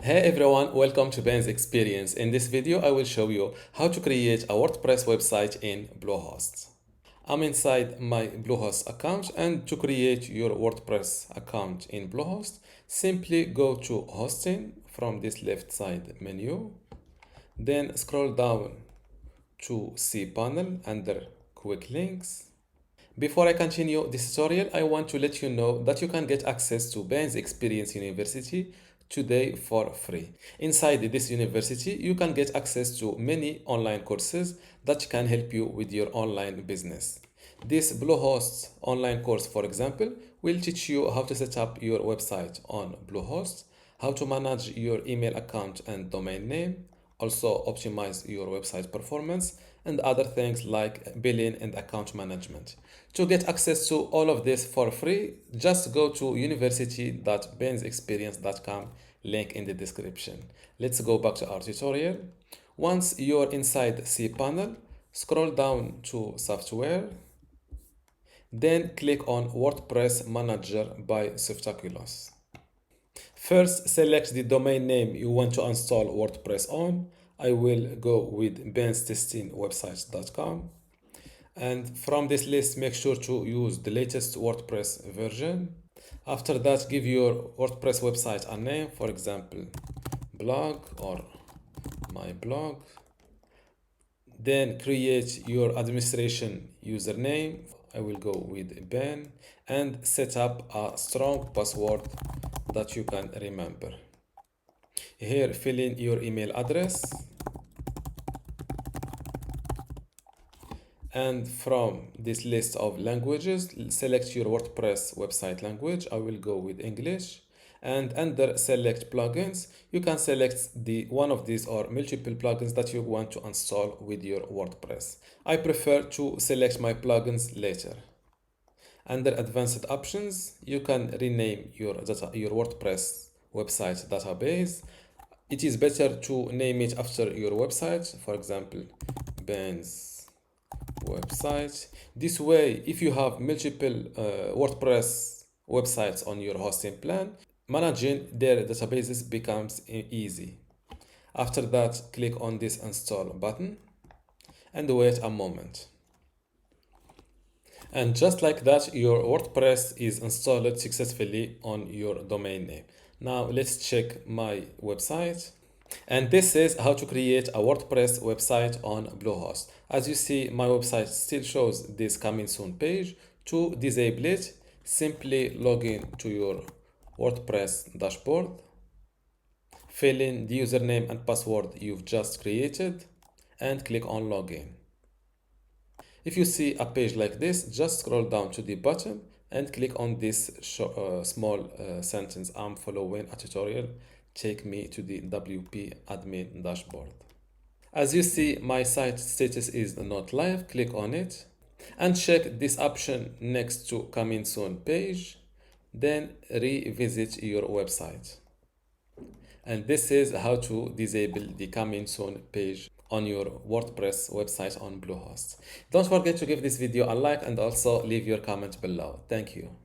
Hey everyone, welcome to Ben's Experience. In this video, I will show you how to create a WordPress website in Bluehost. I'm inside my Bluehost account, and to create your WordPress account in Bluehost, simply go to Hosting from this left side menu, then scroll down to cPanel under Quick Links. Before I continue this tutorial, I want to let you know that you can get access to Ben's Experience University today for free. Inside this university, you can get access to many online courses that can help you with your online business. This Bluehost online course, for example, will teach you how to set up your website on Bluehost, how to manage your email account and domain name, also optimize your website performance, and other things like billing and account management. To get access to all of this for free, just go to university.bensexperience.com, link in the description. Let's go back to our tutorial. Once you're inside cPanel, scroll down to Software, then click on WordPress Manager by Softaculous. First, select the domain name you want to install WordPress on. I will go with benstestingwebsites.com. And from this list, make sure to use the latest WordPress version. After that, give your WordPress website a name, for example, blog or my blog. Then create your administration username. I will go with Ben, and set up a strong password that you can remember. Here, fill in your email address. And from this list of languages, select your WordPress website language. I will go with English. And under select plugins, you can select one of these or multiple plugins that you want to install with your WordPress. I prefer to select my plugins later. Under advanced options, you can rename your WordPress website database. It is better to name it after your website, for example, Ben's website. This way, if you have multiple WordPress websites on your hosting plan, managing their databases becomes easy. After that, click on this install button and wait a moment. And just like that, your WordPress is installed successfully on your domain name. Now let's check my website. And this is how to create a WordPress website on Bluehost. As you see, my website still shows this coming soon page. To disable it, simply log in to your WordPress dashboard, fill in the username and password you've just created, and click on login. If you see a page like this, just scroll down to the bottom and click on this small sentence, I'm following a tutorial. Take me to the WP admin dashboard. As you see, my site status is not live. Click on it and check this option next to coming soon page. Then revisit your website. And this is how to disable the coming soon page on your WordPress website on Bluehost. Don't forget to give this video a like and also leave your comment below. Thank you.